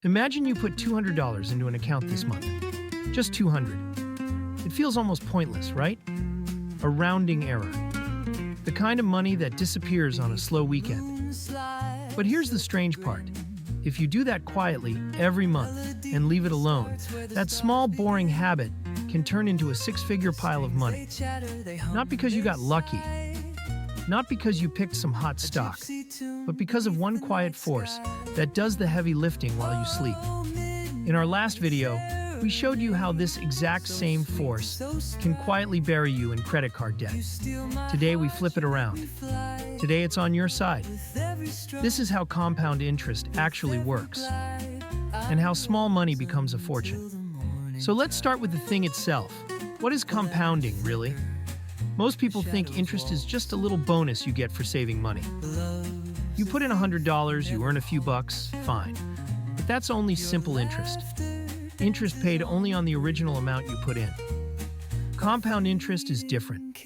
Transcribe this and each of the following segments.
Imagine you put $200 into an account this month. Just 200. It feels almost pointless, right? A rounding error. The kind of money that disappears on a slow weekend. But here's the strange part. If you do that quietly every month and leave it alone, that small, boring habit can turn into a six-figure pile of money. Not because you got lucky, not because you picked some hot stock, but because of one quiet force that does the heavy lifting while you sleep. In our last video, we showed you how this exact same force can quietly bury you in credit card debt. Today we flip it around. Today it's on your side. This is how compound interest actually works, and how small money becomes a fortune. So let's start with the thing itself. What is compounding, really? Most people think interest is just a little bonus you get for saving money. You put in $100, you earn a few bucks, fine. But that's only simple interest. Interest paid only on the original amount you put in. Compound interest is different,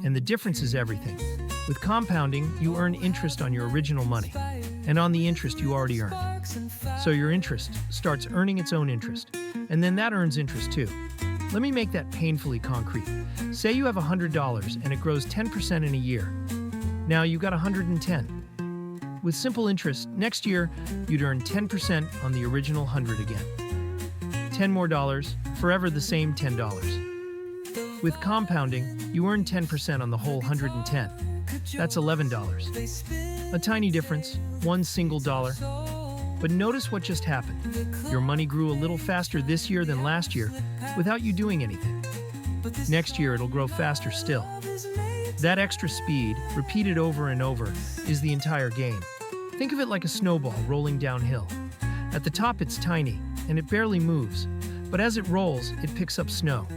and the difference is everything. With compounding, you earn interest on your original money, and on the interest you already earned. So your interest starts earning its own interest, and then that earns interest too. Let me make that painfully concrete. Say you have $100 and it grows 10% in a year. Now you got 110. With simple interest, next year you'd earn 10% on the original 100 again. 10 more dollars, forever the same $10. With compounding, you earn 10% on the whole 110. That's $11. A tiny difference, one single dollar. But notice what just happened. Your money grew a little faster this year than last year without you doing anything. Next year it'll grow faster still. That extra speed, repeated over and over, is the entire game. Think of it like a snowball rolling downhill. At the top it's tiny, and it barely moves, but as it rolls, it picks up snow.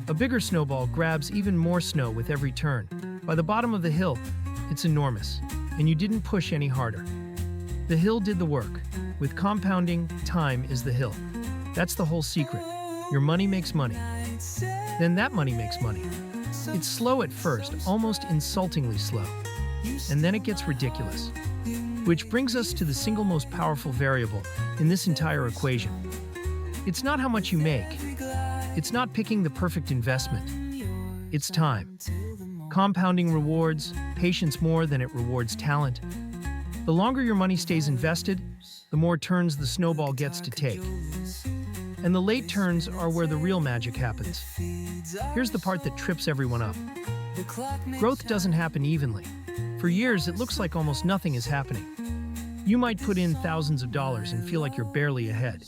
A bigger snowball grabs even more snow with every turn. By the bottom of the hill, it's enormous, and you didn't push any harder. The hill did the work. With compounding, time is the hill. That's the whole secret. Your money makes money. Then that money makes money. It's slow at first, almost insultingly slow. And then it gets ridiculous. Which brings us to the single most powerful variable in this entire equation. It's not how much you make. It's not picking the perfect investment. It's time. Compounding rewards patience more than it rewards talent. The longer your money stays invested, the more turns the snowball gets to take. And the late turns are where the real magic happens. Here's the part that trips everyone up. Growth doesn't happen evenly. For years, it looks like almost nothing is happening. You might put in thousands of dollars and feel like you're barely ahead.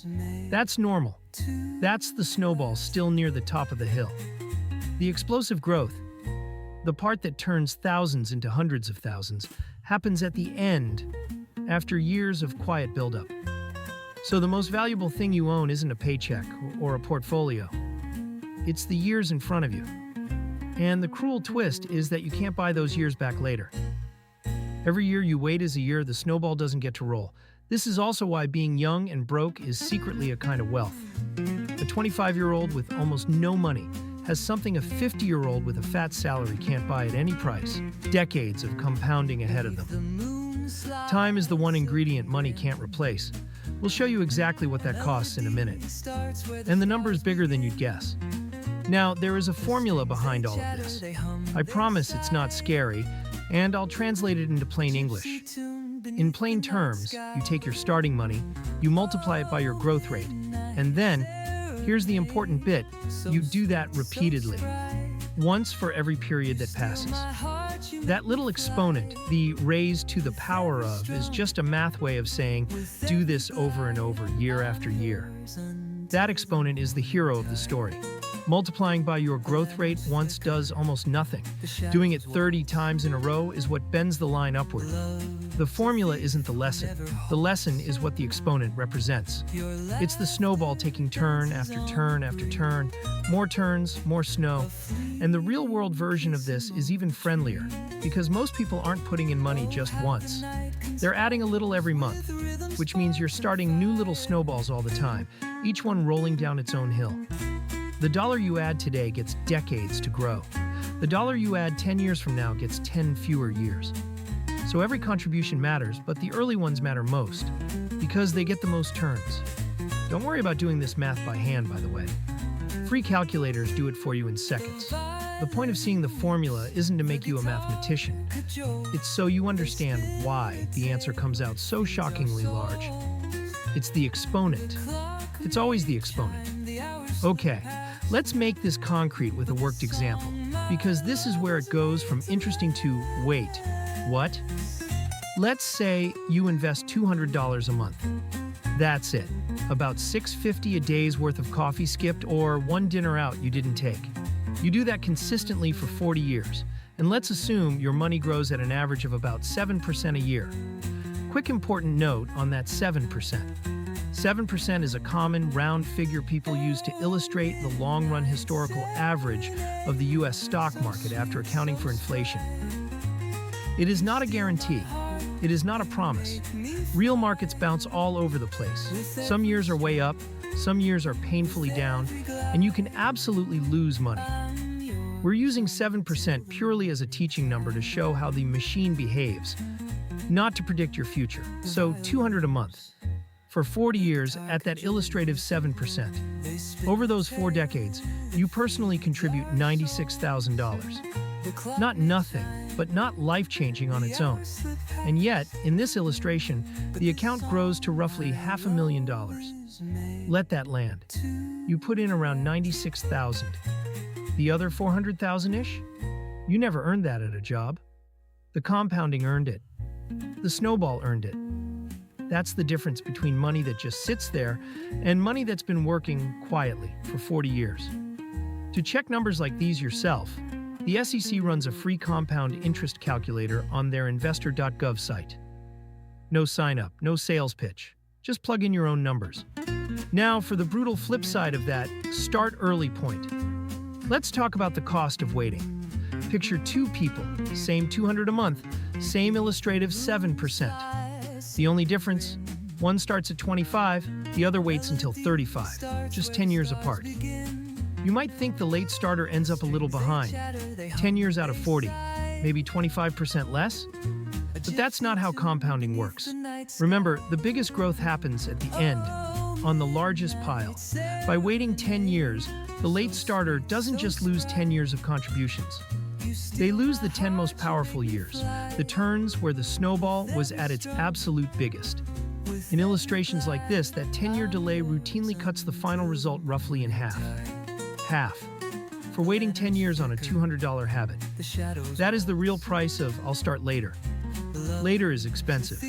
That's normal. That's the snowball still near the top of the hill. The explosive growth, the part that turns thousands into hundreds of thousands, happens at the end, after years of quiet buildup. So the most valuable thing you own isn't a paycheck or a portfolio. It's the years in front of you. And the cruel twist is that you can't buy those years back later. Every year you wait is a year the snowball doesn't get to roll. This is also why being young and broke is secretly a kind of wealth. A 25-year-old with almost no money has something a 50-year-old with a fat salary can't buy at any price. Decades of compounding ahead of them. Time is the one ingredient money can't replace. We'll show you exactly what that costs in a minute. And the number is bigger than you'd guess. Now, there is a formula behind all of this. I promise it's not scary, and I'll translate it into plain English. In plain terms, you take your starting money, you multiply it by your growth rate, and then, here's the important bit, you do that repeatedly, once for every period that passes. That little exponent, the raised to the power of, is just a math way of saying, do this over and over, year after year. That exponent is the hero of the story. Multiplying by your growth rate once does almost nothing. Doing it 30 times in a row is what bends the line upward. The formula isn't the lesson. The lesson is what the exponent represents. It's the snowball taking turn after turn after turn, more turns, more snow. And the real-world version of this is even friendlier, because most people aren't putting in money just once. They're adding a little every month, which means you're starting new little snowballs all the time, each one rolling down its own hill. The dollar you add today gets decades to grow. The dollar you add 10 years from now gets 10 fewer years. So every contribution matters, but the early ones matter most, because they get the most turns. Don't worry about doing this math by hand, by the way. Free calculators do it for you in seconds. The point of seeing the formula isn't to make you a mathematician. It's so you understand why the answer comes out so shockingly large. It's the exponent. It's always the exponent. Okay, let's make this concrete with a worked example, because this is where it goes from interesting to, wait, what? Let's say you invest $200 a month. That's it. About $6.50 a day's worth of coffee skipped or one dinner out you didn't take. You do that consistently for 40 years, and let's assume your money grows at an average of about 7% a year. Quick important note on that 7%. 7% is a common round figure people use to illustrate the long-run historical average of the U.S. stock market after accounting for inflation. It is not a guarantee. It is not a promise. Real markets bounce all over the place. Some years are way up, some years are painfully down, and you can absolutely lose money. We're using 7% purely as a teaching number to show how the machine behaves, not to predict your future. So $200 a month. For 40 years at that illustrative 7%. Over those 4 decades, you personally contribute $96,000. Not nothing, but not life-changing on its own. And yet, in this illustration, the account grows to roughly $500,000. Let that land. You put in around $96,000. The other $400,000-ish? You never earned that at a job. The compounding earned it. The snowball earned it. That's the difference between money that just sits there and money that's been working quietly for 40 years. To check numbers like these yourself, the SEC runs a free compound interest calculator on their investor.gov site. No sign-up, no sales pitch. Just plug in your own numbers. Now, for the brutal flip side of that start early point. Let's talk about the cost of waiting. Picture 2 people, same $200 a month, same illustrative 7%. The only difference, one starts at 25, the other waits until 35, just 10 years apart. You might think the late starter ends up a little behind, 10 years out of 40, maybe 25% less? But that's not how compounding works. Remember, the biggest growth happens at the end, on the largest pile. By waiting 10 years, the late starter doesn't just lose 10 years of contributions. They lose the 10 most powerful years, the turns where the snowball was at its absolute biggest. In illustrations like this, that 10-year delay routinely cuts the final result roughly in half. Half. For waiting 10 years on a $200 habit. That is the real price of I'll start later. Later is expensive.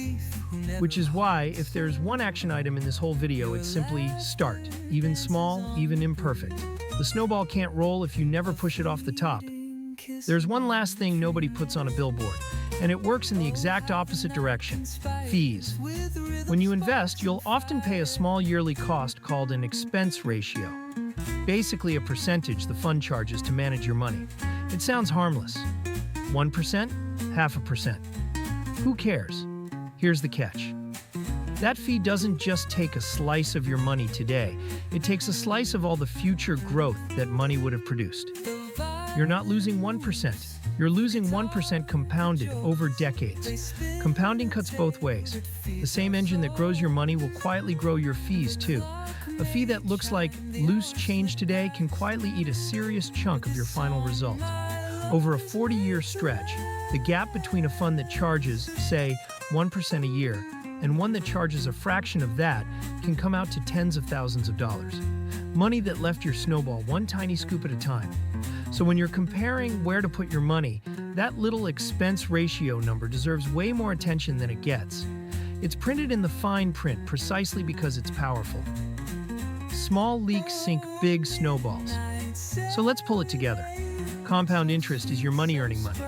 Which is why, if there's one action item in this whole video, it's simply start. Even small, even imperfect. The snowball can't roll if you never push it off the top. There's one last thing nobody puts on a billboard, and it works in the exact opposite direction. Fees. When you invest, you'll often pay a small yearly cost called an expense ratio. Basically a percentage the fund charges to manage your money. It sounds harmless. 1%? 0.5%. Who cares? Here's the catch. That fee doesn't just take a slice of your money today. It takes a slice of all the future growth that money would have produced. You're not losing 1%. You're losing 1% compounded over decades. Compounding cuts both ways. The same engine that grows your money will quietly grow your fees too. A fee that looks like loose change today can quietly eat a serious chunk of your final result. Over a 40-year stretch, the gap between a fund that charges, say, 1% a year, and one that charges a fraction of that can come out to tens of thousands of dollars. Money that left your snowball one tiny scoop at a time. So when you're comparing where to put your money, that little expense ratio number deserves way more attention than it gets. It's printed in the fine print precisely because it's powerful. Small leaks sink big snowballs. So let's pull it together. Compound interest is your money-earning money.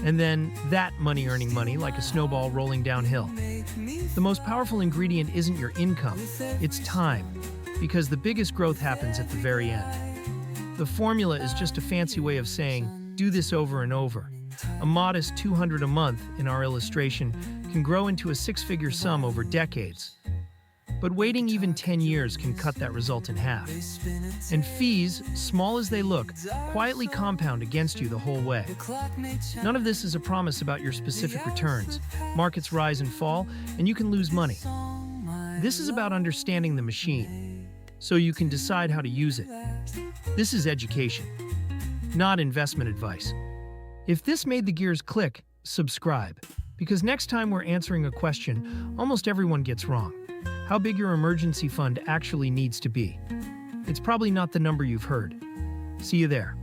And then that money-earning money like a snowball rolling downhill. The most powerful ingredient isn't your income, it's time, because the biggest growth happens at the very end. The formula is just a fancy way of saying, do this over and over. A modest $200 a month in our illustration can grow into a 6-figure sum over decades. But waiting even 10 years can cut that result in half. And fees, small as they look, quietly compound against you the whole way. None of this is a promise about your specific returns. Markets rise and fall, and you can lose money. This is about understanding the machine, so you can decide how to use it. This is education, not investment advice. If this made the gears click, subscribe, because next time we're answering a question almost everyone gets wrong: how big your emergency fund actually needs to be. It's probably not the number you've heard. See you there.